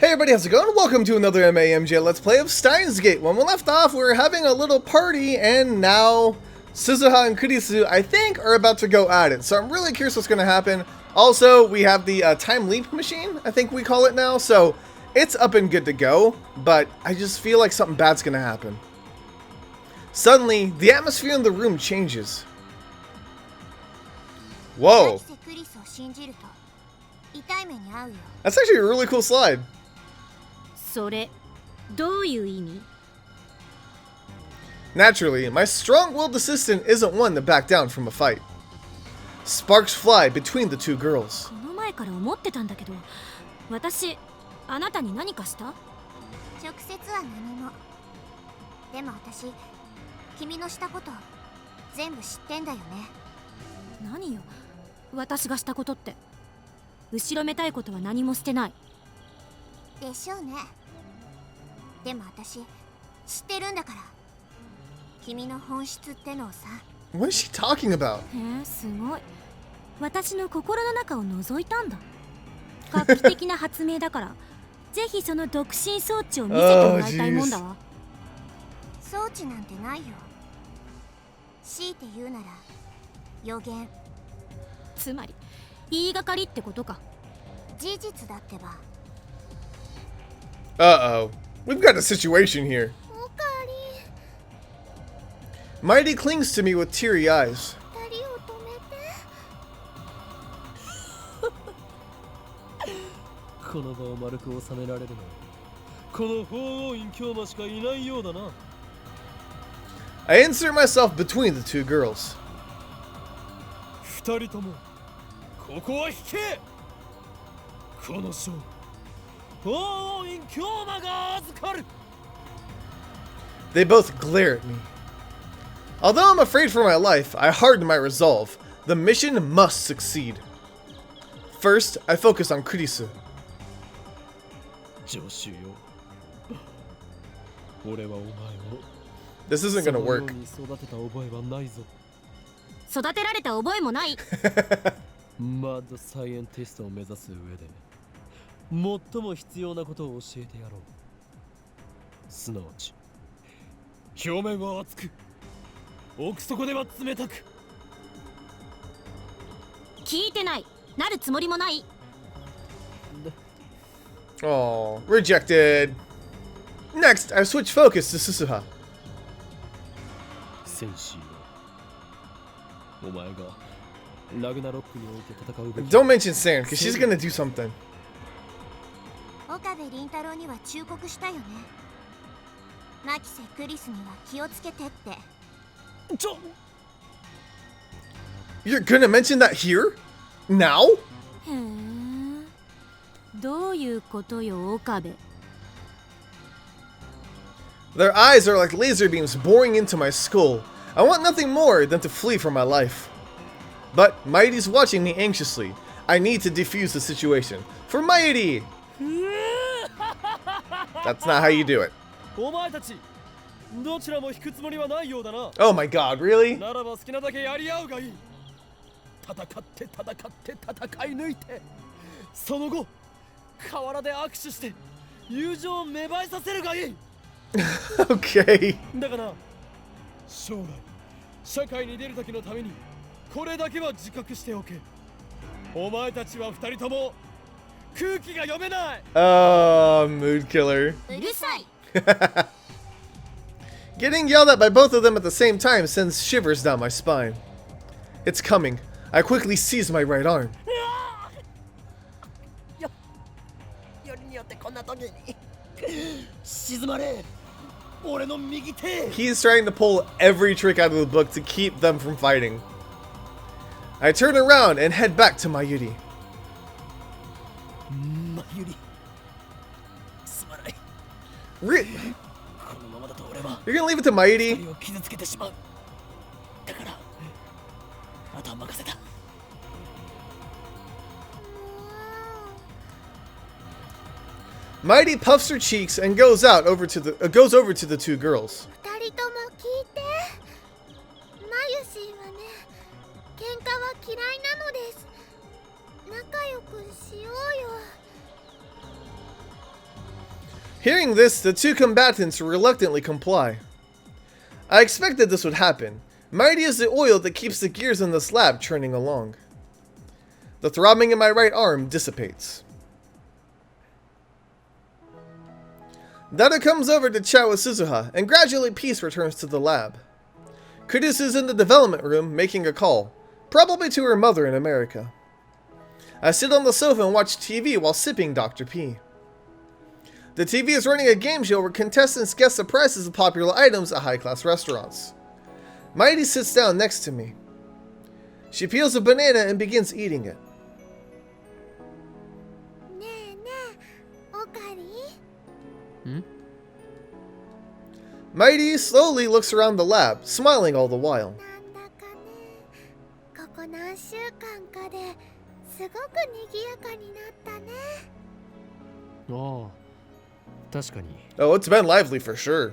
Hey everybody, how's it going? Welcome to another MAMJ Let's Play of Steins. When we left off, we were having a little party, and now Suzuha and Kurisu, I think, are about to go at it. So I'm really curious what's going to happen. Also, we have the time leap machine, I think we call it now, so it's up and good to go, but I just feel like something bad's going to happen. Suddenly, the atmosphere in the room changes. Whoa. That's actually a really cool slide. Naturally, my strong-willed assistant isn't one to back down from a fight. Sparks fly between the two girls. What is she talking about? Uh-oh. We've got a situation here. Mighty clings to me with teary eyes. I insert myself between the two girls. They both glare at me. Although I'm afraid for my life, I harden my resolve. The mission must succeed. First, I focus on Kurisu. This isn't gonna work. Oh, rejected. Next, I switch focus to Suzuha. Don't mention Sand, because she's gonna do something. You're gonna mention that here? Now? Their eyes are like laser beams boring into my skull. I want nothing more than to flee for my life. But Mighty's watching me anxiously. I need to defuse the situation. For Mighty! That's not how you do it. Oh my god, really? Okay. Oh, mood killer. Getting yelled at by both of them at the same time sends shivers down my spine. It's coming. I quickly seize my right arm. He's trying to pull every trick out of the book to keep them from fighting. I turn around and head back to Mayuri. You're gonna leave it to Mayuri? Mighty puffs her cheeks and goes over to the two girls. Hearing this, the two combatants reluctantly comply. I expected this would happen. Mighty is the oil that keeps the gears in this lab churning along. The throbbing in my right arm dissipates. Dada comes over to chat with Suzuha, and gradually peace returns to the lab. Kurisu is in the development room making a call, probably to her mother in America. I sit on the sofa and watch TV while sipping Dr. P. The TV is running a game show where contestants guess the prices of popular items at high-class restaurants. Mighty sits down next to me. She peels a banana and begins eating it. Mighty slowly looks around the lab, smiling all the while. Oh, it's been lively for sure.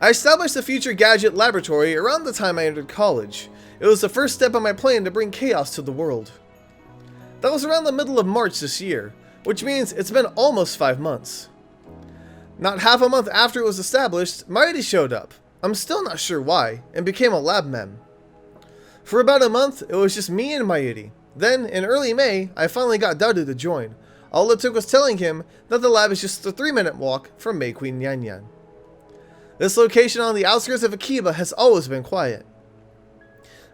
I established the Future Gadget Laboratory around the time I entered college. It was the first step on my plan to bring chaos to the world. That was around the middle of March this year, which means it's been almost 5 months. Not half a month after it was established, Mighty showed up. I'm still not sure why, and became a lab mem. For about a month, it was just me and Mighty. Then, in early May, I finally got Dadu to join. All it took was telling him that the lab is just a 3-minute walk from Mei Queen Yan Yan. This location on the outskirts of Akiba has always been quiet.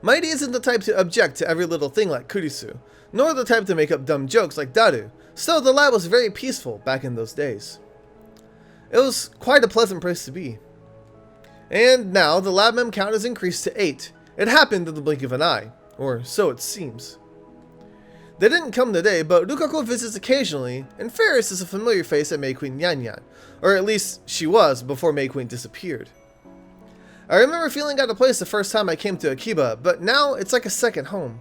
Mighty isn't the type to object to every little thing like Kurisu, nor the type to make up dumb jokes like Dadu, so the lab was very peaceful back in those days. It was quite a pleasant place to be. And now the lab mem count has increased to 8. It happened in the blink of an eye, or so it seems. They didn't come today, but Rukako visits occasionally, and Ferris is a familiar face at Mei Queen Yan Yan, or at least she was before Mei Queen disappeared. I remember feeling out of place the first time I came to Akiba, but now it's like a second home.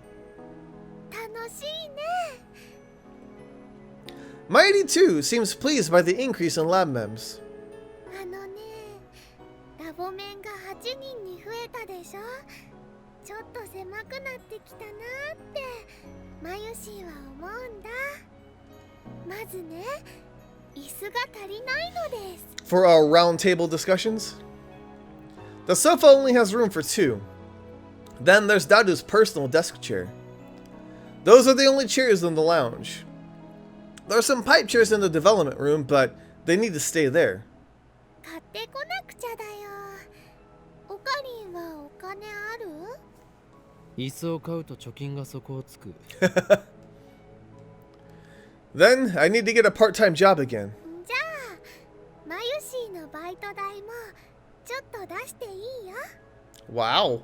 Mighty too seems pleased by the increase in lab mems. For our round table discussions, the sofa only has room for 2. Then there's Dadu's personal desk chair. Those are the only chairs in the lounge. There are some pipe chairs in the development room, but they need to stay there. Then I need to get a part-time job again. Wow.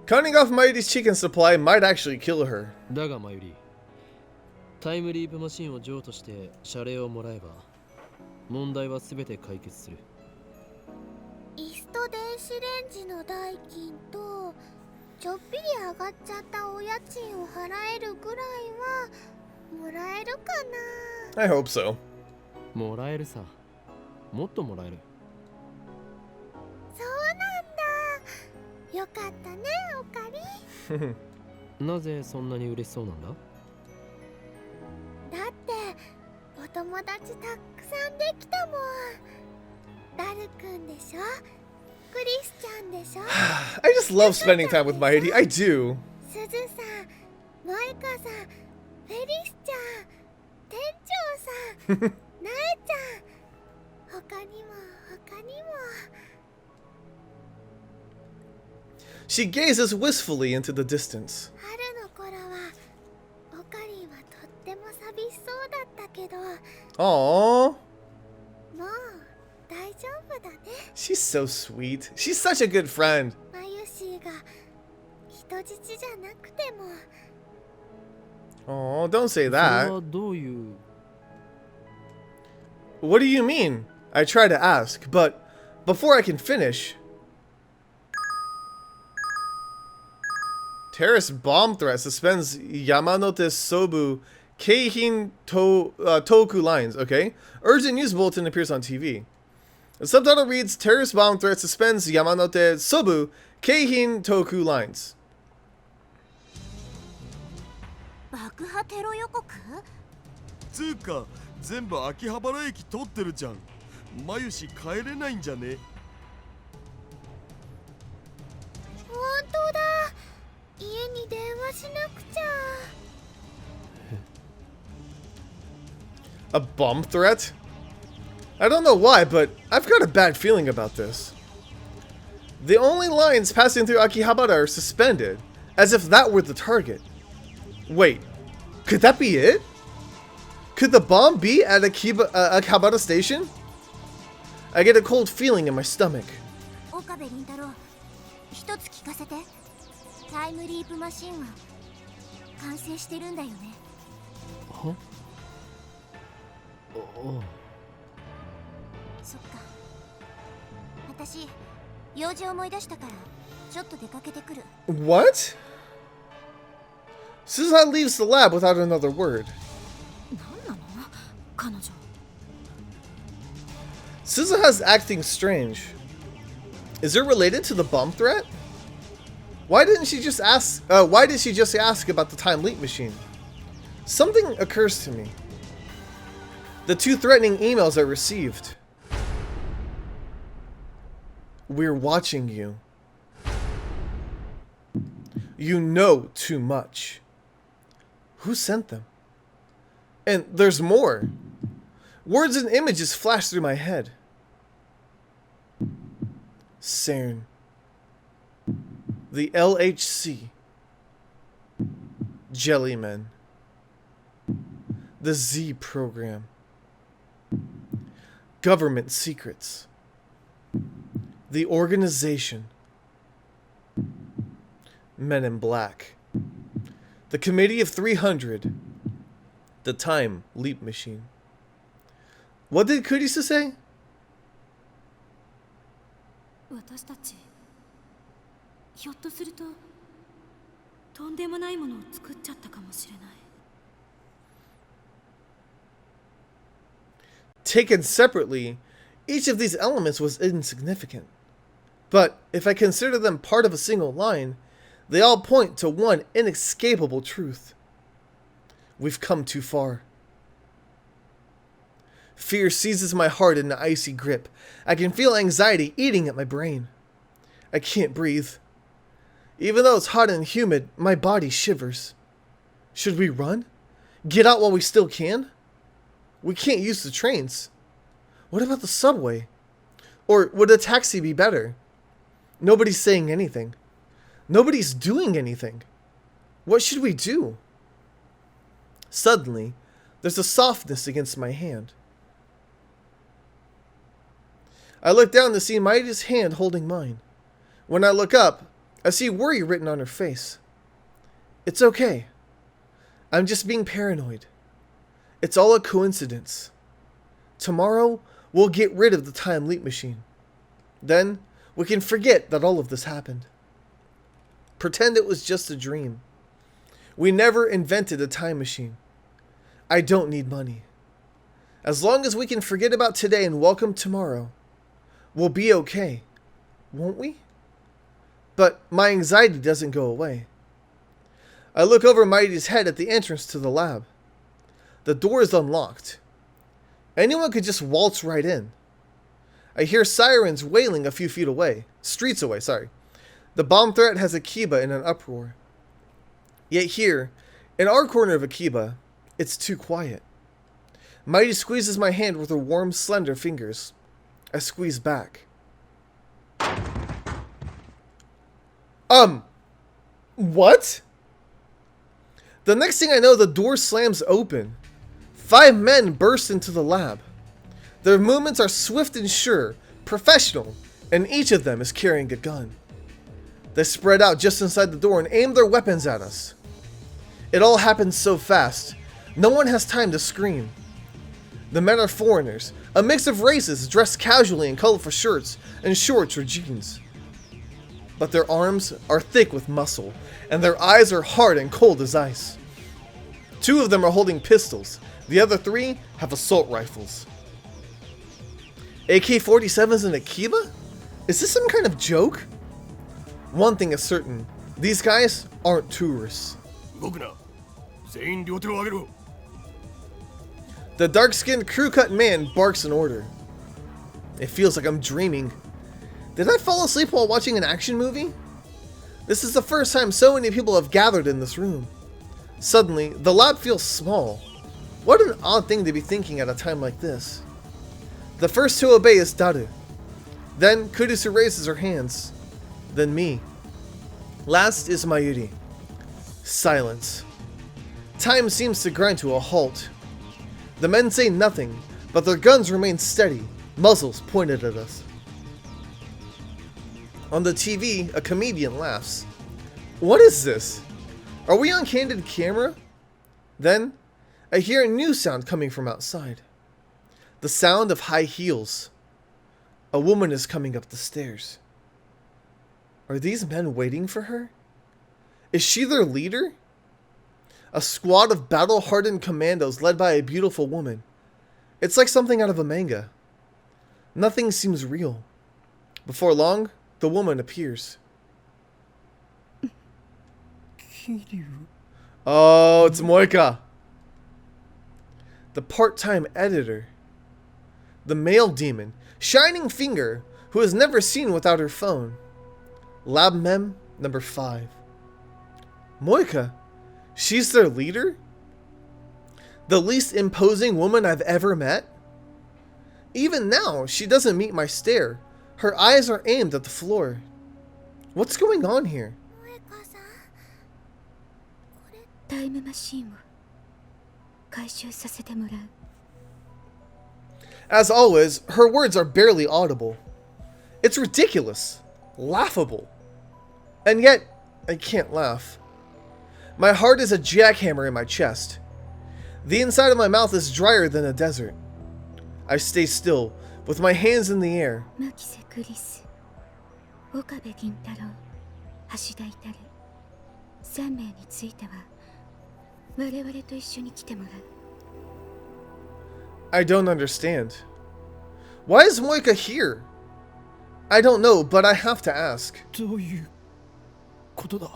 Cutting off Mighty's chicken supply might actually kill her. I hope so. I just love spending time with Mighty. I do. She gazes wistfully into the distance. Aww. She's so sweet. She's such a good friend. Oh, don't say that. What do you mean? I try to ask, but before I can finish... Terrorist bomb threat suspends Yamanote Sobu Toku lines, okay? Urgent news bulletin appears on TV. The subtitle reads, terrorist bomb threat suspends Yamanote Sobu Keihin Toku lines. 爆破テロ予告？つうか全部秋葉原駅通ってるじゃん。マユシ帰れないんじゃね？本当だ。家に電話しなくちゃ。A bomb threat? I don't know why, but I've got a bad feeling about this. The only lines passing through Akihabara are suspended, as if that were the target. Wait, could that be it? Could the bomb be at Akihabara station? I get a cold feeling in my stomach. 岡部倫太郎、一つ聞かせて。タイムリープマシンは完成してるんだよね。Huh? Oh. そっか。私、用事思い出したから、ちょっと出かけてくる。What? Susan leaves the lab without another word. 何なの？彼女。Suzuha's acting strange. Is it related to the bomb threat? Why did she just ask about the time leap machine? Something occurs to me. The two threatening emails I received. We're watching you. You know too much. Who sent them? And there's more. Words and images flash through my head. CERN. The LHC. Jellymen. The Z program. Government secrets. The organization. Men in Black. The Committee of 300. The Time Leap Machine. What did Kurisu say? 私たちひょっとするととんでもないものを作っちゃったかもしれない。 Taken separately, each of these elements was insignificant. But if I consider them part of a single line, they all point to one inescapable truth. We've come too far. Fear seizes my heart in an icy grip. I can feel anxiety eating at my brain. I can't breathe. Even though it's hot and humid, my body shivers. Should we run? Get out while we still can? We can't use the trains. What about the subway? Or would a taxi be better? Nobody's saying anything. Nobody's doing anything. What should we do? Suddenly, there's a softness against my hand. I look down to see Maida's hand holding mine. When I look up, I see worry written on her face. It's okay. I'm just being paranoid. It's all a coincidence. Tomorrow, we'll get rid of the time leap machine. Then, we can forget that all of this happened. Pretend it was just a dream. We never invented a time machine. I don't need money. As long as we can forget about today and welcome tomorrow, we'll be okay, won't we? But my anxiety doesn't go away. I look over Mighty's head at the entrance to the lab. The door is unlocked. Anyone could just waltz right in. I hear sirens wailing a few feet away. Streets away, sorry. The bomb threat has Akiba in an uproar. Yet here, in our corner of Akiba, it's too quiet. Mighty squeezes my hand with her warm, slender fingers. I squeeze back. What? The next thing I know, the door slams open. 5 men burst into the lab. Their movements are swift and sure, professional, and each of them is carrying a gun. They spread out just inside the door and aim their weapons at us. It all happens so fast, no one has time to scream. The men are foreigners, a mix of races dressed casually in colorful shirts and shorts or jeans. But their arms are thick with muscle, and their eyes are hard and cold as ice. 2 of them are holding pistols. The other 3 have assault rifles. AK-47s and a Kiba? Is this some kind of joke? One thing is certain. These guys aren't tourists. 動くな。全員両手を上げろ。 The dark-skinned crew-cut man barks an order. It feels like I'm dreaming. Did I fall asleep while watching an action movie? This is the first time so many people have gathered in this room. Suddenly, the lab feels small. What an odd thing to be thinking at a time like this. The first to obey is Daru. Then Kurisu raises her hands. Then me. Last is Mayuri. Silence. Time seems to grind to a halt. The men say nothing, but their guns remain steady, muzzles pointed at us. On the TV, a comedian laughs. What is this? Are we on candid camera? Then, I hear a new sound coming from outside. The sound of high heels. A woman is coming up the stairs. Are these men waiting for her? Is she their leader? A squad of battle-hardened commandos led by a beautiful woman. It's like something out of a manga. Nothing seems real. Before long, the woman appears. Oh, it's Moika. The part-time editor. The male demon, Shining Finger, who is never seen without her phone. Lab Mem number 5. Moika? She's their leader? The least imposing woman I've ever met? Even now, she doesn't meet my stare. Her eyes are aimed at the floor. What's going on here? タイムマシンを回収させてもらう。 As always, her words are barely audible. It's ridiculous. Laughable. And yet, I can't laugh. My heart is a jackhammer in my chest. The inside of my mouth is drier than a desert. I stay still, with my hands in the air. 牧瀬クリス、岡部銀太郎、橋田至3名については我々と一緒に来てもらう。 I don't understand. Why is Moika here? I don't know, but I have to ask. どういうことだ。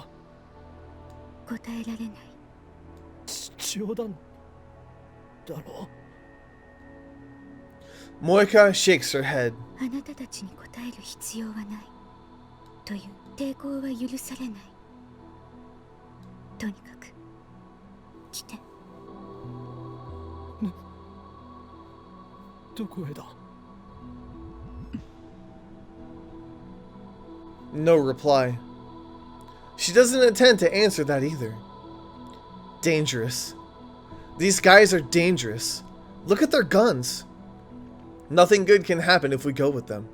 答えられない。冗談だろ。 Moika shakes her head. あなたたちに答える必要はないという抵抗は許されない。とにかく来て。どこへだ。 No reply. She doesn't intend to answer that either. Dangerous. These guys are dangerous. Look at their guns. Nothing good can happen if we go with them.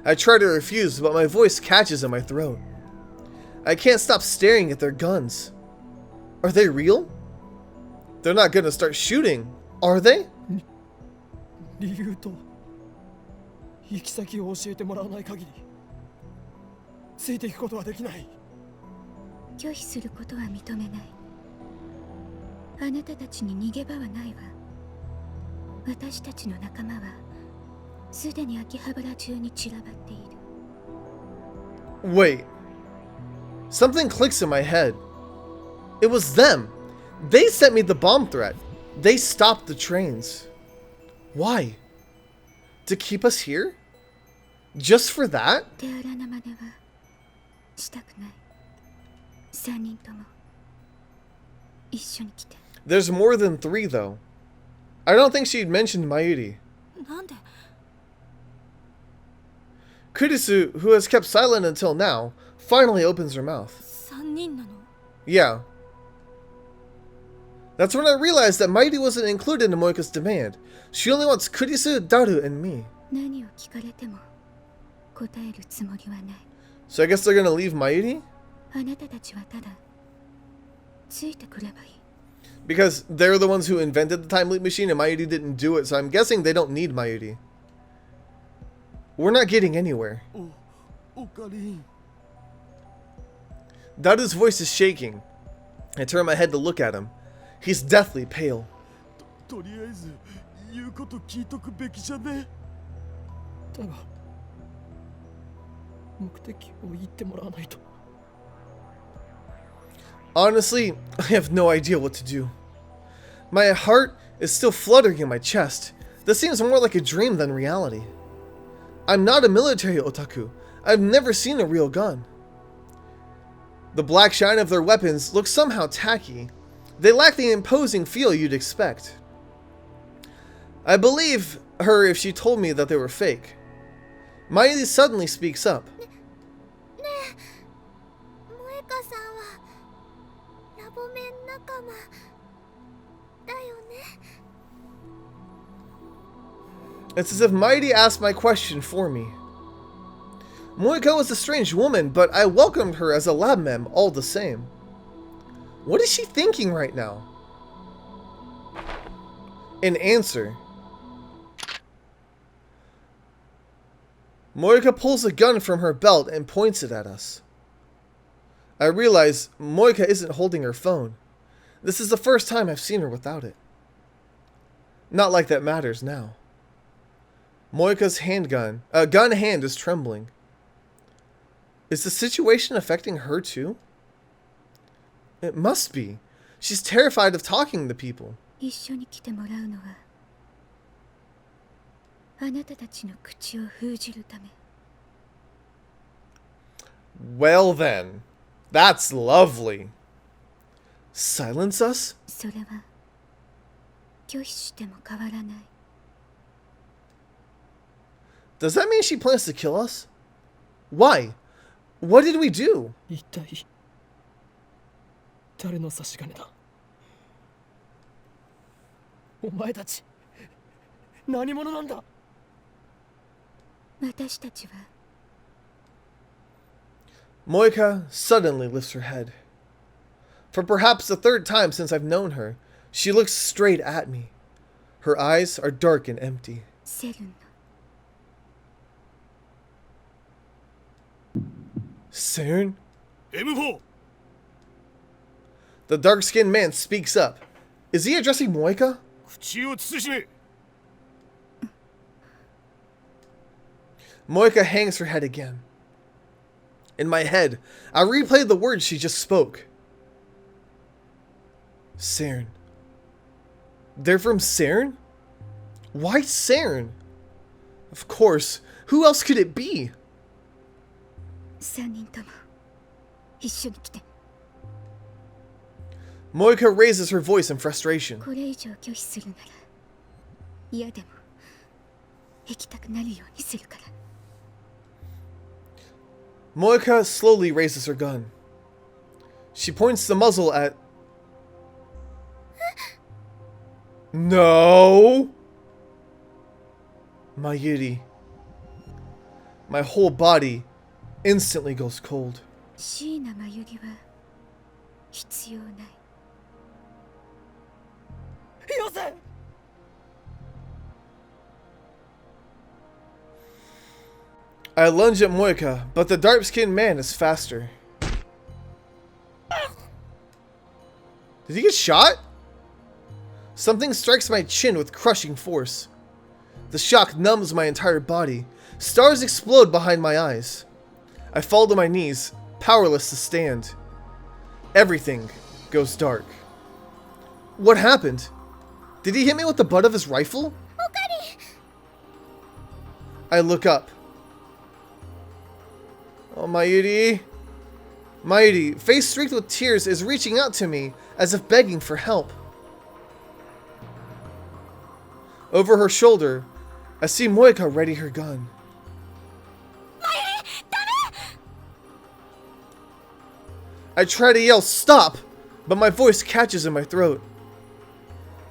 I try to refuse, but my voice catches in my throat. I can't stop staring at their guns. Are they real? They're not gonna start shooting, are they? 理由と行き先を教えてもらわない限りついていくことはできない。拒否することは認めない。あなたたちに逃げ場はないわ。私たちの仲間はすでに秋葉原中に散らばっている。 Wait. Something clicks in my head. It was them. They sent me the bomb threat. They stopped the trains. Why? To keep us here? Just for that? 手荒な真似はしたくない。3人とも一緒に来て。 There's more than 3 though. I don't think she'd mentioned Mayuri. なんで？ Kurisu, who has kept silent until now, finally opens her mouth. 3人なの？ Yeah. That's when I realized that Mayuri wasn't included in Moika's demand. She only wants Kurisu, Daru, and me. 何を聞かれても答えるつもりはない。 So I guess they're gonna leave Mayuri? あなたたちはただついてくればいい。 Because they're the ones who invented the time leap machine and Mayuri didn't do it, so I'm guessing they don't need Mayuri. We're not getting anywhere. おかりん。 Daru's voice is shaking. I turn my head to look at him. He's deathly pale. とりあえず言うこと聞いとくべきじゃね。だが目的を言ってもらわないと。 Honestly, I have no idea what to do. My heart is still fluttering in my chest. This seems more like a dream than reality. I'm not a military otaku. I've never seen a real gun. The black shine of their weapons looks somehow tacky. They lack the imposing feel you'd expect. I believe her if she told me that they were fake. Mairi suddenly speaks up. ねえ、萌香さんはラボメン仲間だよね。 It's as if Mighty asked my question for me. Moika was a strange woman, but I welcomed her as a lab mem all the same. What is she thinking right now? In answer, Moika pulls a gun from her belt and points it at us. I realize Moika isn't holding her phone. This is the first time I've seen her without it. Not like that matters now. Moika's gun hand is trembling. Is the situation affecting her too? It must be. She's terrified of talking to people. 一緒に来てもらうのはあなたたちの口を封じるため。 Well then, that's lovely. Silence us? それは拒否しても変わらない。 Does that mean she plans to kill us? Why? What did we do? 一体誰の差し金だ。お前たち何者なんだ。私たちは Moika suddenly lifts her head. For perhaps the third time since I've known her, she looks straight at me. Her eyes are dark and empty. セルンの Saren? M4 The dark-skinned man speaks up. Is he addressing Moika? 口を慎め。 Moika hangs her head again. In my head, I replay the words she just spoke. Saren. They're from Saren? Why Saren? Of course. Who else could it be? 3人とも一緒に来て。 Moika raises her voice in frustration. これ以上拒否するなら嫌でも行きたくなるようにするから。 Moika slowly raises her gun. She points the muzzle at... No! Mayuri. My whole body instantly goes cold. 椎名真由里は必要ない。よせ。 I lunge at Moika, but the dark-skinned man is faster. Did he get shot? Something strikes my chin with crushing force. The shock numbs my entire body. Stars explode behind my eyes. I fall to my knees, powerless to stand. Everything goes dark. What happened? Did he hit me with the butt of his rifle? I look up. Oh, Mayuri. Mayuri, face streaked with tears, is reaching out to me as if begging for help. Over her shoulder, I see Moika ready her gun. I try to yell stop, but my voice catches in my throat.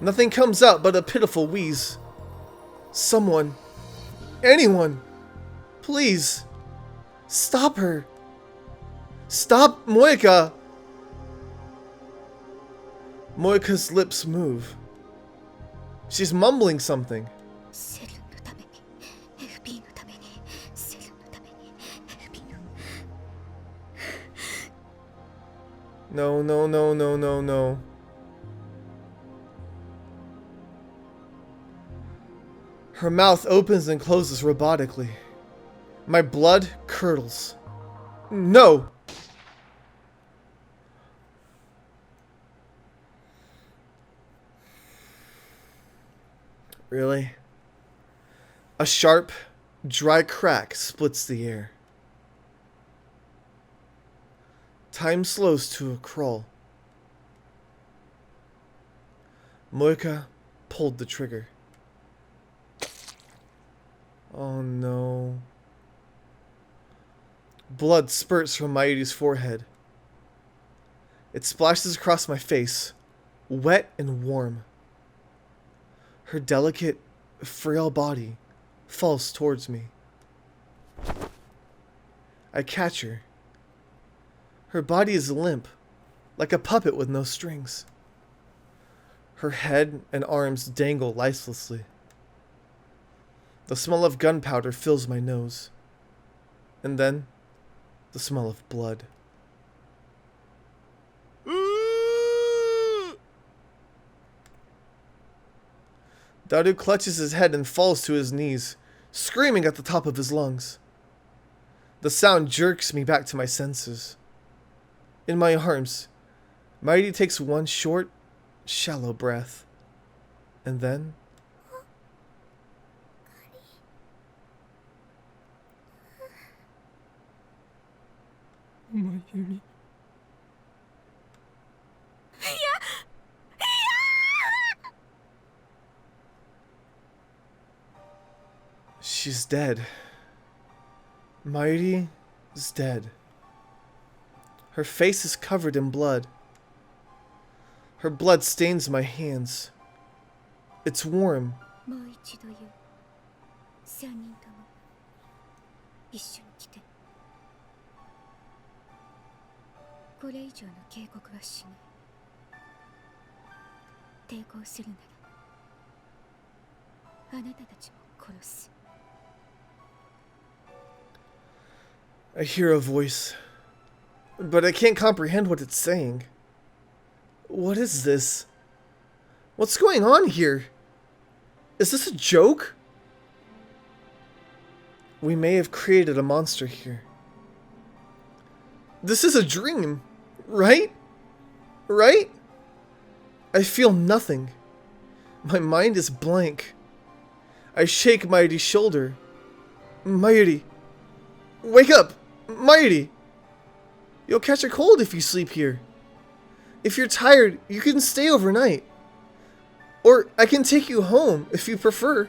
Nothing comes out but a pitiful wheeze. Someone, anyone, please, stop her. Stop Moika. Moika's lips move. She's mumbling something. セルンのために FP のためにセルンのために FP の No, no, no, no, no, no. Her mouth opens and closes robotically. My blood curdles. No! Really? A sharp, dry crack splits the air. Time slows to a crawl. Moika pulled the trigger. Oh no. Blood spurts from Mayuri's forehead. It splashes across my face, wet and warm. Her delicate, frail body falls towards me. I catch her. Her body is limp, like a puppet with no strings. Her head and arms dangle listlessly. The smell of gunpowder fills my nose. And then, the smell of blood. Daru clutches his head and falls to his knees, screaming at the top of his lungs. The sound jerks me back to my senses. In my arms, Mayuri takes one short, shallow breath. And then... Mayuri. She's dead. Mayuri is dead. Her face is covered in blood. Her blood stains my hands. It's warm. もう一度言う。3人とも一緒に来て。これ以上の警告はしない。抵抗するならあなたたちも殺す。I hear a voice, but I can't comprehend what it's saying. What is this? What's going on here? Is this a joke? We may have created a monster here. This is a dream, right? Right? I feel nothing. My mind is blank. I shake Mayuri's shoulder. Mayuri, wake up! Mayuri! You'll catch a cold if you sleep here. If you're tired, you can stay overnight. Or I can take you home if you prefer.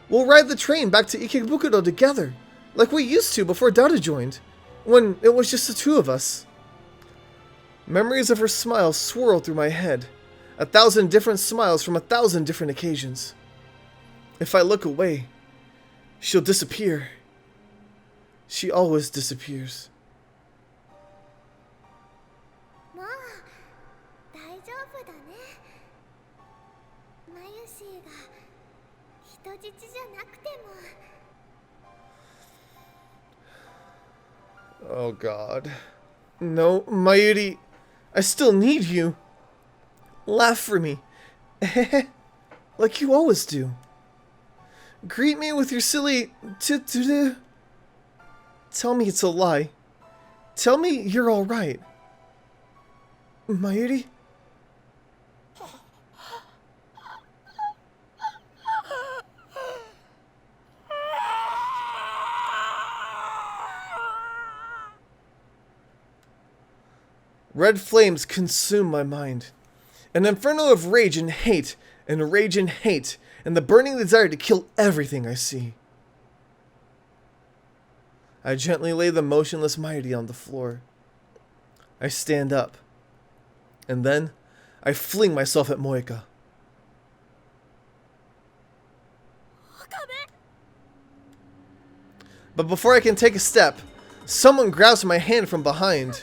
We'll ride the train back to Ikebukuro together, like we used to before Dada joined, when it was just the two of us. Memories of her smile swirl through my head, 1,000 different smiles from 1,000 different occasions. If I look away, she'll disappear. She always disappears. もう大丈夫だね。マユシーが人質じゃなくても。Oh god. No, Mayuri, I still need you. Laugh for me. Like you always do. Greet me with your silly Tell me it's a lie. Tell me you're alright. Mayuri? Red flames consume my mind. An inferno of rage and hate, and the burning desire to kill everything I see. I gently lay the motionless Mayuri on the floor. I stand up. And then, I fling myself at Moika. But before I can take a step, someone grabs my hand from behind.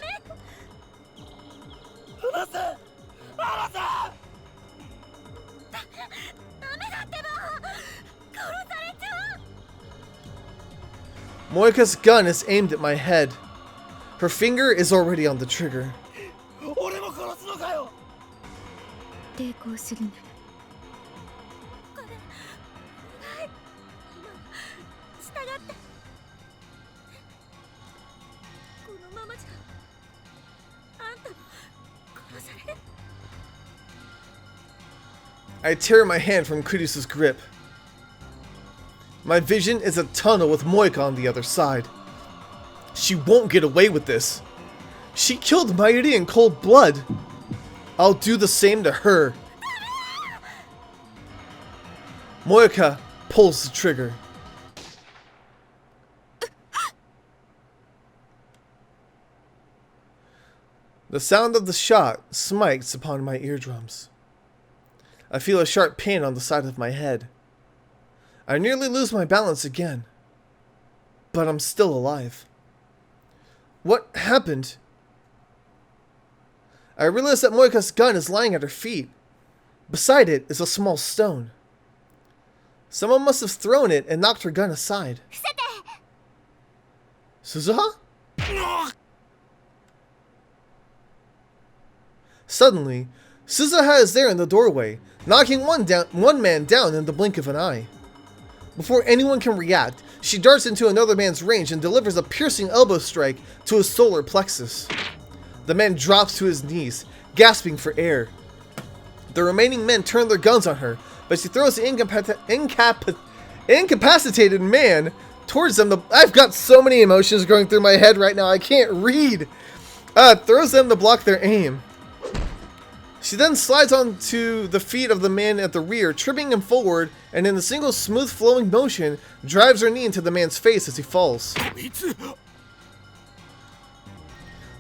Moika's gun is aimed at my head. Her finger is already on the trigger. 俺も殺すのかよ。抵抗するならってこのままじゃあんたも殺される I tear my hand from Kurisu's grip. My vision is a tunnel with Moika on the other side. She won't get away with this. She killed Mayuri in cold blood. I'll do the same to her. Moika pulls the trigger. The sound of the shot smites upon my eardrums. I feel a sharp pain on the side of my head. I nearly lose my balance again. But I'm still alive. What happened? I realize that Moika's gun is lying at her feet. Beside it is a small stone. Someone must have thrown it and knocked her gun aside. Suzuha? Suddenly, Suzuha is there in the doorway, knocking one man down in the blink of an eye. Before anyone can react, she darts into another man's range and delivers a piercing elbow strike to his solar plexus. The man drops to his knees, gasping for air. The remaining men turn their guns on her, but she throws the incapacitated man towards them. I've got so many emotions going through my head right now, I can't read. Throws them to block their aim. She then slides onto the feet of the man at the rear, tripping him forward, and in a single smooth flowing motion, drives her knee into the man's face as he falls.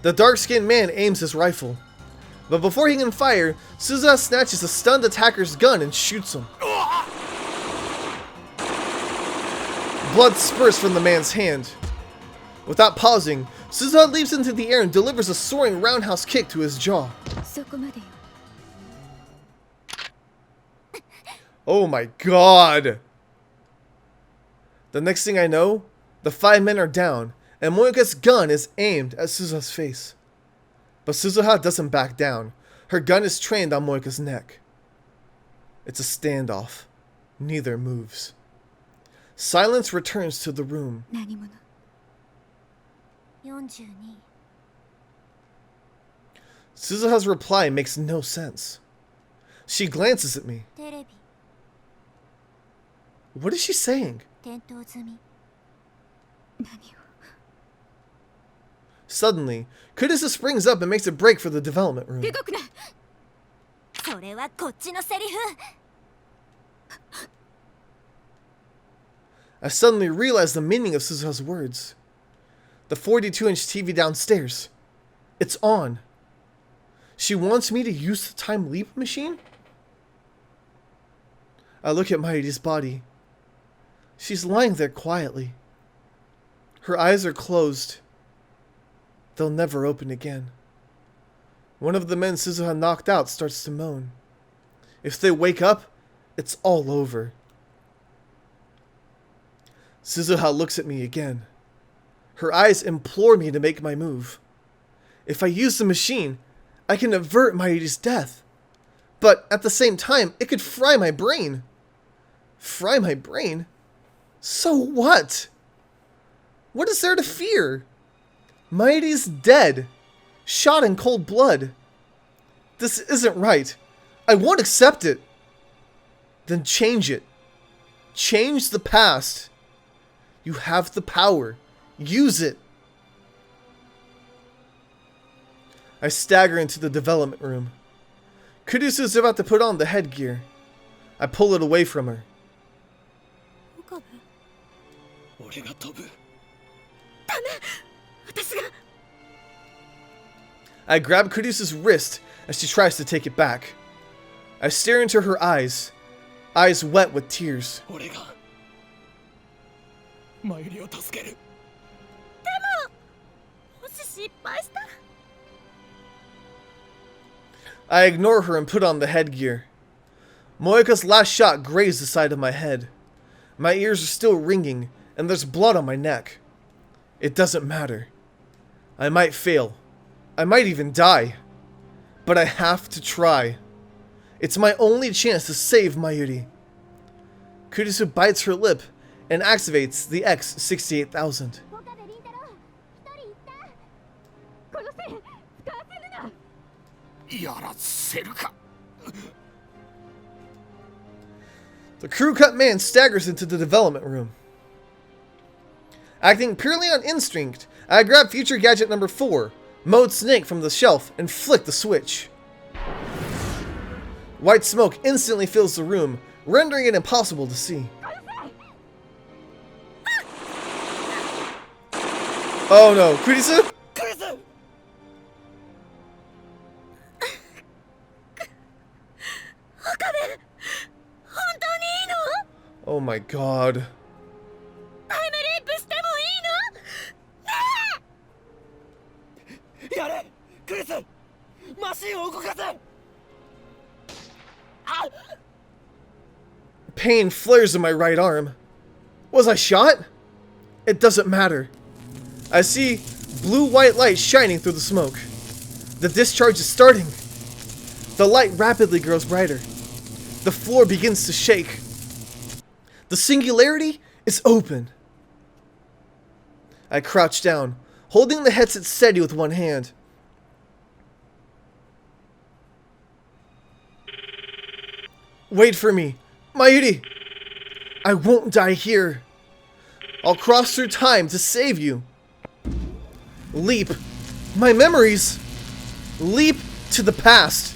The dark-skinned man aims his rifle. But before he can fire, Suzuha snatches the stunned attacker's gun and shoots him. Blood spurts from the man's hand. Without pausing, Suzuha leaps into the air and delivers a soaring roundhouse kick to his jaw. Oh my god! The next thing I know, the 5 men are down, and Moika's gun is aimed at Suzuha's face. But Suzuha doesn't back down. Her gun is trained on Moika's neck. It's a standoff. Neither moves. Silence returns to the room. 42 Suzuha's reply makes no sense. She glances at me. テレビ What is she saying? 点灯済み Suddenly, Kurisu springs up and makes a break for the development room. それはこっちのセリフ I suddenly realize the meaning of Suzuha's words. The 42-inch TV downstairs. It's on. She wants me to use the time leap machine? I look at Mayuri's body. She's lying there quietly. Her eyes are closed. They'll never open again. One of the men Suzuha knocked out starts to moan. If they wake up, it's all over. Suzuha looks at me again. Her eyes implore me to make my move. If I use the machine, I can avert Mayuri's death. But at the same time, it could fry my brain. Fry my brain? So what? What is there to fear? Mayuri's dead. Shot in cold blood. This isn't right. I won't accept it. Then change it. Change the past. You have the power. Use it. I stagger into the development room. Kurisu is about to put on the headgear. I pull it away from her. 俺が飛ぶ I grab Kurisu's wrist as she tries to take it back. I stare into her eyes wet with tears. 俺がマユリを助ける もし失敗したら I ignore her and put on the headgear. Moika's last shot grazed the side of my head. My ears are still ringing, and there's blood on my neck. It doesn't matter. I might fail. I might even die. But I have to try. It's my only chance to save Mayuri. Kurisu bites her lip and activates the X-68000. 岡部倫太郎一人いったこの線使わせるな。やらせるか。 The crew cut man staggers into the development room. Acting purely on instinct, I grab feature gadget number 4, Mode Snake, from the shelf and flick the switch. White smoke instantly fills the room, rendering it impossible to see. Oh no, Kurisu? クリス。岡部本当にいいの？ Oh my god. タイムリープしてもいいの？ねやれクリス。マシンを動かせ。あっ。 Pain flares in my right arm. Was I shot? It doesn't matter. I see blue-white light shining through the smoke. The discharge is starting. The light rapidly grows brighter. The floor begins to shake. The singularity is open. I crouch down, holding the headset steady with one hand. Wait for me, Mayuri. I won't die here. I'll cross through time to save you. Leap. My memories. Leap to the past.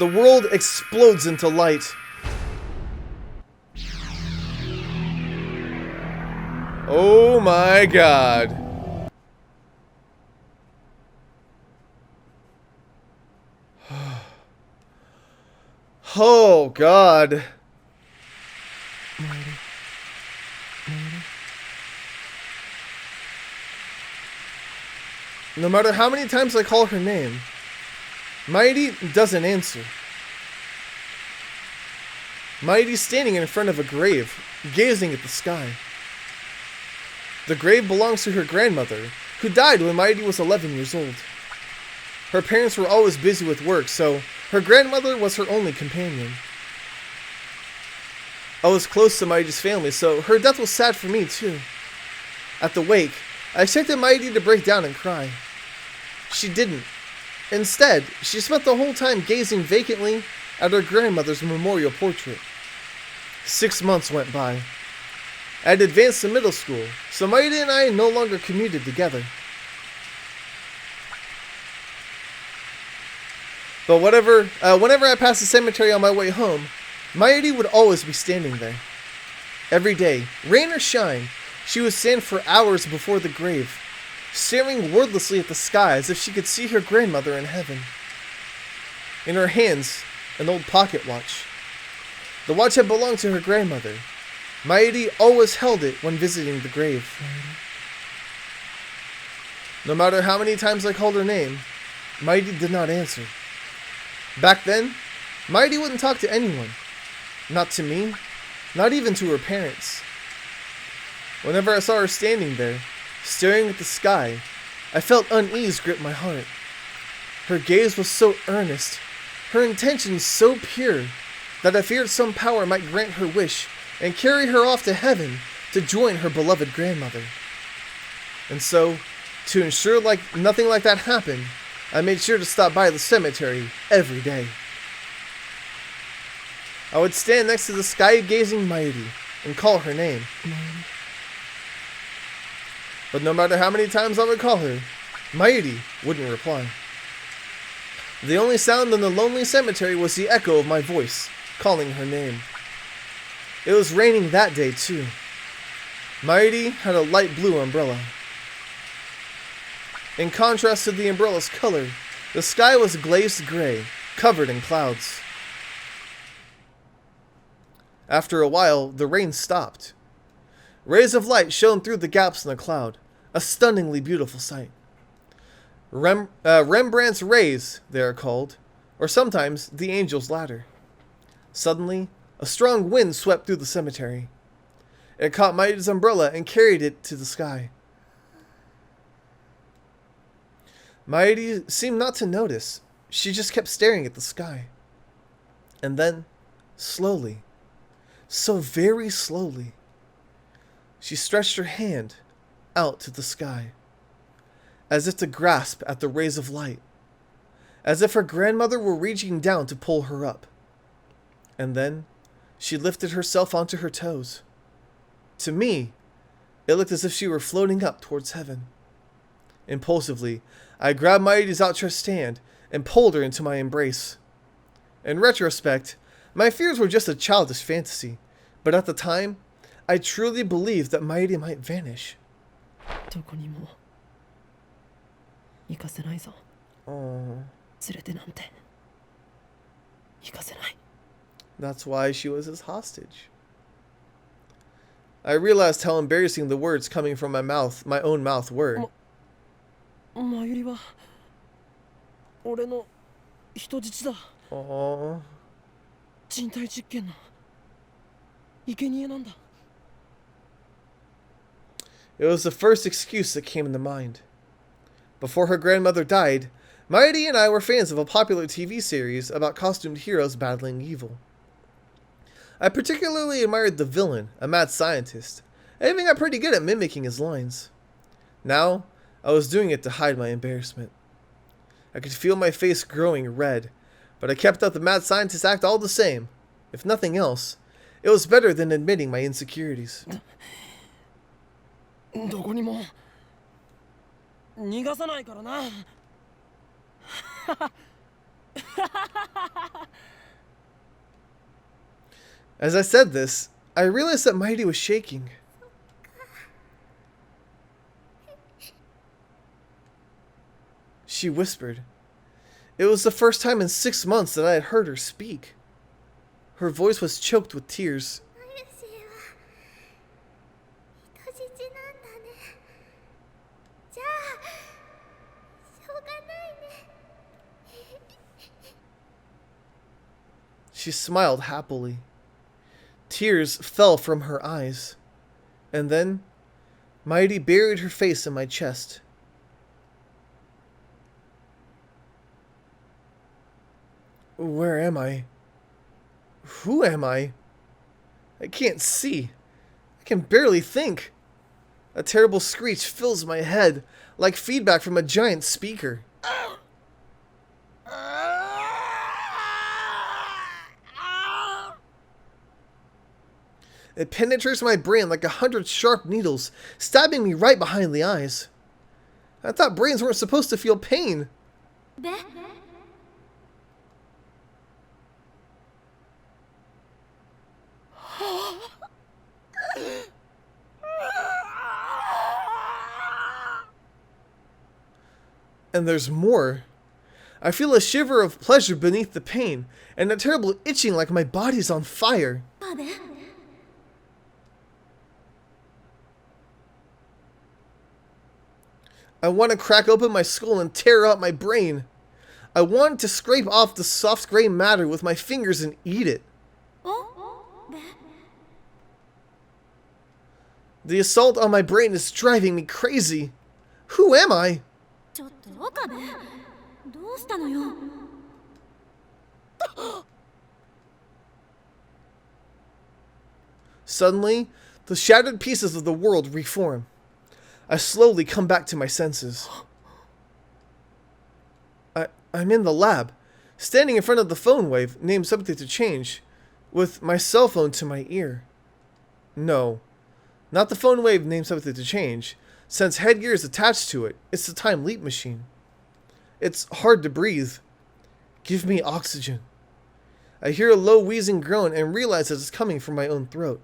The world explodes into light. Oh my god. Oh god. No matter how many times I call her name, Mighty doesn't answer. Mighty's standing in front of a grave, gazing at the sky. The grave belongs to her grandmother, who died when Mighty was 11 years old. Her parents were always busy with work, so her grandmother was her only companion. I was close to Mighty's family, so her death was sad for me too. At the wake, I expected Mighty to break down and cry. She didn't. Instead, she spent the whole time gazing vacantly at her grandmother's memorial portrait. 6 months went by. I had advanced to middle school, so Mighty and I no longer commuted together. But whenever I passed the cemetery on my way home, Mighty would always be standing there. Every day, rain or shine, she would stand for hours before the grave, staring wordlessly at the sky as if she could see her grandmother in heaven. In her hands, an old pocket watch. The watch had belonged to her grandmother. Mighty always held it when visiting the grave. No matter how many times I called her name, Mighty did not answer. Back then, Mighty wouldn't talk to anyone. Not to me, not even to her parents. Whenever I saw her standing there, staring at the sky, I felt unease grip my heart. Her gaze was so earnest, her intentions so pure, that I feared some power might grant her wish and carry her off to heaven to join her beloved grandmother. And so, to ensure nothing like that happened, I made sure to stop by the cemetery every day. I would stand next to the sky-gazing Mighty and call her name. But no matter how many times I would call her, Mighty wouldn't reply. The only sound in the lonely cemetery was the echo of my voice, calling her name. It was raining that day too. Mighty had a light blue umbrella. In contrast to the umbrella's color, the sky was glazed gray, covered in clouds. After a while, the rain stopped. Rays of light shone through the gaps in the cloud, a stunningly beautiful sight. Rembrandt's rays, they are called, or sometimes the angel's ladder. Suddenly, a strong wind swept through the cemetery. It caught Mighty's umbrella and carried it to the sky. Mighty seemed not to notice. she just kept staring at the sky. And then, slowly, so very slowly, she stretched her hand out to the sky, as if to grasp at the rays of light, as if her grandmother were reaching down to pull her up. And then, she lifted herself onto her toes. To me, it looked as if she were floating up towards heaven. Impulsively, I grabbed Mighty's outstretched hand and pulled her into my embrace. In retrospect, my fears were just a childish fantasy, but at the time, I truly believed that Mighty might vanish. どこにも行かせないぞ。 Oh, 連れてなんて行かせない。 that's why she was his hostage. I realized how embarrassing the words coming from my own mouth were. マユリは俺の人質だ。 Oh, 人体実験の生贄なんだ。 it was the first excuse that came to mind. Before her grandmother died, Mighty and I were fans of a popular TV series about costumed heroes battling evil. I particularly admired the villain, a mad scientist. I even got pretty good at mimicking his lines. Now, I was doing it to hide my embarrassment. I could feel my face growing red, but I kept up the mad scientist act all the same. If nothing else, it was better than admitting my insecurities. どこにも逃がさないからな。 As I said this, I realized that Mighty was shaking. She whispered. It was the first time in 6 months that I had heard her speak. Her voice was choked with tears. マルシーは人質なんだね。じゃあしょうがないね。 She smiled happily. Tears fell from her eyes. And then, Mighty buried her face in my chest. Where am I? Who am I? I can't see. I can barely think. A terrible screech fills my head, like feedback from a giant speaker. It penetrates my brain like 100 sharp needles, stabbing me right behind the eyes. I thought brains weren't supposed to feel pain. で And there's more. I feel a shiver of pleasure beneath the pain, and a terrible itching like my body's on fire. まで I want to crack open my skull and tear out my brain. I want to scrape off the soft gray matter with my fingers and eat it. で The assault on my brain is driving me crazy. Who am I? ちょっと岡部どうしたのよ。 Suddenly, the shattered pieces of the world reform. I slowly come back to my senses. I'm in the lab, standing in front of the phone wave named Subject to Change, with my cell phone to my ear. No, not the phone wave named Subject to Change. Since headgear is attached to it, it's the time leap machine. It's hard to breathe. Give me oxygen. I hear a low wheezing groan and realize that it's coming from my own throat.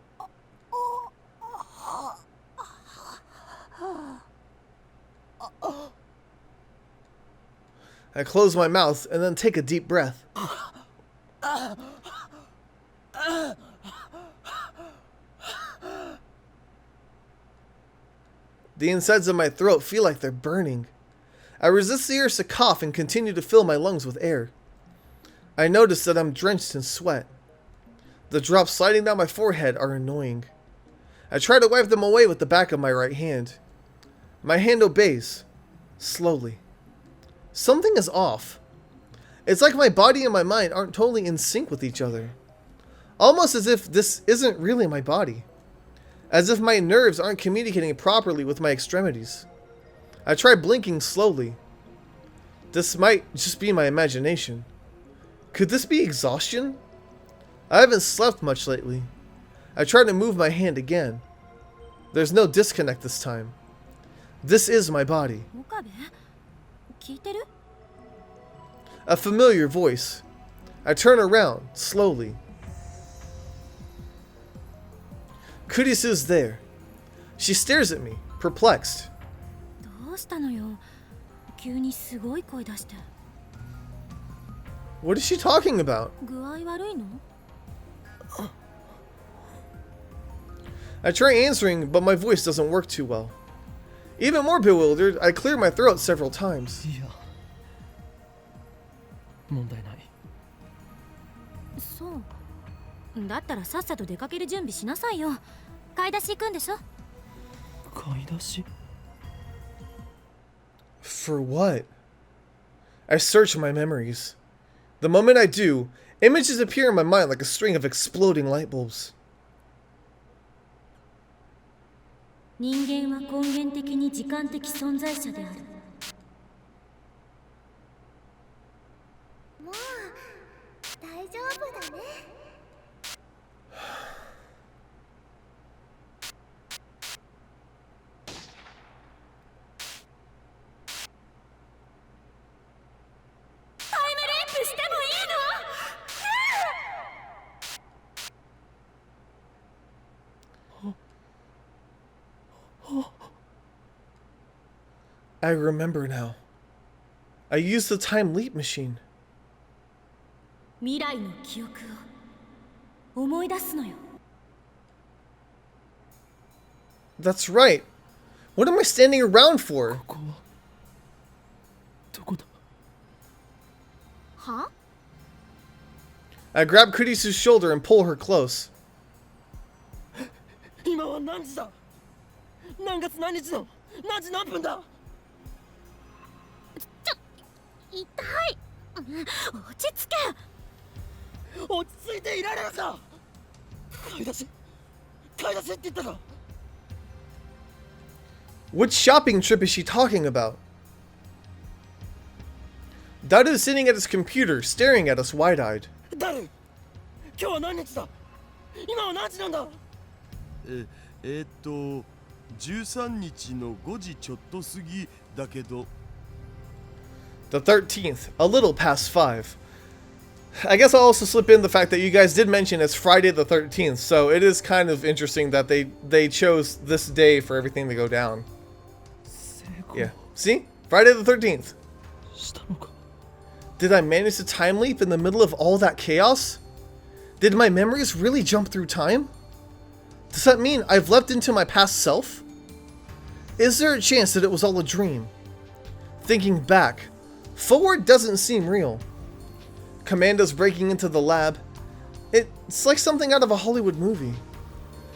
I close my mouth and then take a deep breath. The insides of my throat feel like they're burning. I resist the urge to cough and continue to fill my lungs with air. I notice that I'm drenched in sweat. The drops sliding down my forehead are annoying. I try to wipe them away with the back of my right hand. My hand obeys, slowly. Something is off. It's like my body and my mind aren't totally in sync with each other. Almost as if this isn't really my body. As if my nerves aren't communicating properly with my extremities. I try blinking slowly. This might just be my imagination. Could this be exhaustion? I haven't slept much lately. I try to move my hand again. There's no disconnect this time. This is my body. 岡部聞いてる？ A familiar voice. I turn around, slowly. Kurisu's there. She stares at me, perplexed. どうしたのよ？急にすごい声出して。 What is she talking about? 具合悪いの？ I try answering, but my voice doesn't work too well. Even more bewildered, I clear my throat several times. いや、問題ない。そう。だったらさっさと出かける準備しなさいよ。買い出し行くんでしょ？買い出し？ For what? I search my memories. The moment I do, images appear in my mind like a string of exploding light bulbs. 人間は根源的に時間的存在者である。もう大丈夫だね。タイムリープしてもいいの？ I remember now. I used the time leap machine. 未来の記憶を思い出すのよ。 That's right. What am I standing around for? ここはどこだ？は？ I grab Kurisu's shoulder and pull her close. 今は何時だ？何月何日の何時何分だ？痛い。落ち着け。落ち着いていられるか？買い出しって言ったか？ Which shopping trip is she talking about? Daru is sitting at his computer, staring at us wide-eyed. ダル、今日は何日だ？今は何時なんだ？13日の5時ちょっと過ぎだけど。 The 13th, a little past 5. I guess I'll also slip in the fact that you guys did mention it's Friday the 13th, so it is kind of interesting that they chose this day for everything to go down. Yeah. See? Friday the 13th. したのか？ Did I manage to time leap in the middle of all that chaos? Did my memories really jump through time? Does that mean I've leapt into my past self? Is there a chance that it was all a dream? Thinking back, forward doesn't seem real. Commandos breaking into the lab. It's like something out of a Hollywood movie.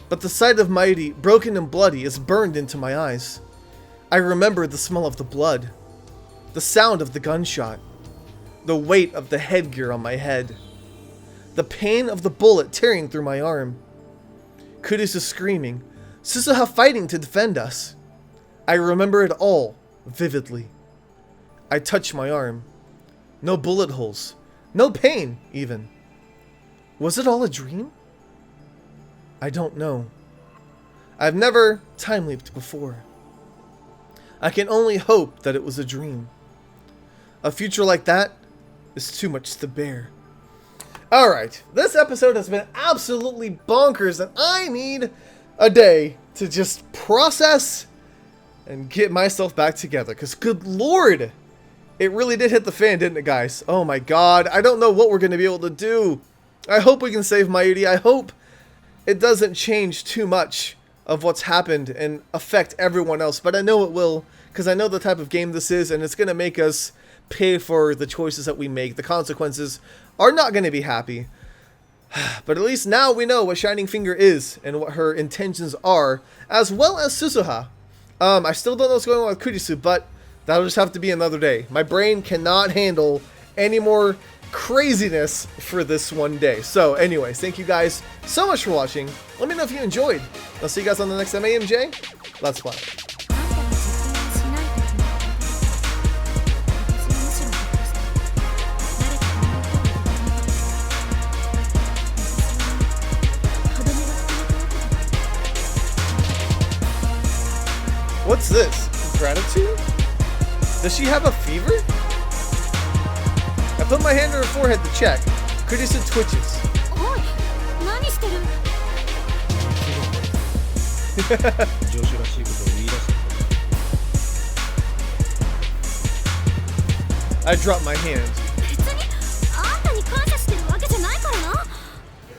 But the sight of Mighty, broken and bloody, is burned into my eyes. I remember the smell of the blood. The sound of the gunshot. The weight of the headgear on my head. The pain of the bullet tearing through my arm. Kurisu screaming. Suzuha fighting to defend us. I remember it all, vividly. I touch my arm. No bullet holes. No pain, even. Was it all a dream? I don't know. I've never time leaped before. I can only hope that it was a dream. A future like that is too much to bear. Alright, this episode has been absolutely bonkers, and I need a day to just process and get myself back together. Because good lord, it really did hit the fan, didn't it, guys? Oh my god, I don't know what we're going to be able to do. I hope we can save Mighty. I hope it doesn't change too much of what's happened and affect everyone else. But I know it will, because I know the type of game this is, and it's going to make us pay for the choices that we make. The consequences are not going to be happy. But at least now we know what Shining Finger is and what her intentions are, as well as Suzuha. I still don't know what's going on with Kurisu, but that'll just have to be another day. My brain cannot handle any more craziness for this one day. So anyways, thank you guys so much for watching. Let me know if you enjoyed. I'll see you guys on the next MAMJ. Let's play. 'What's this? Gratitude? Does she have a fever? I put my hand on her forehead to check. Kurisu twitches. おい、何してる？ 上司らしいことを言い出した。 I dropped my hand.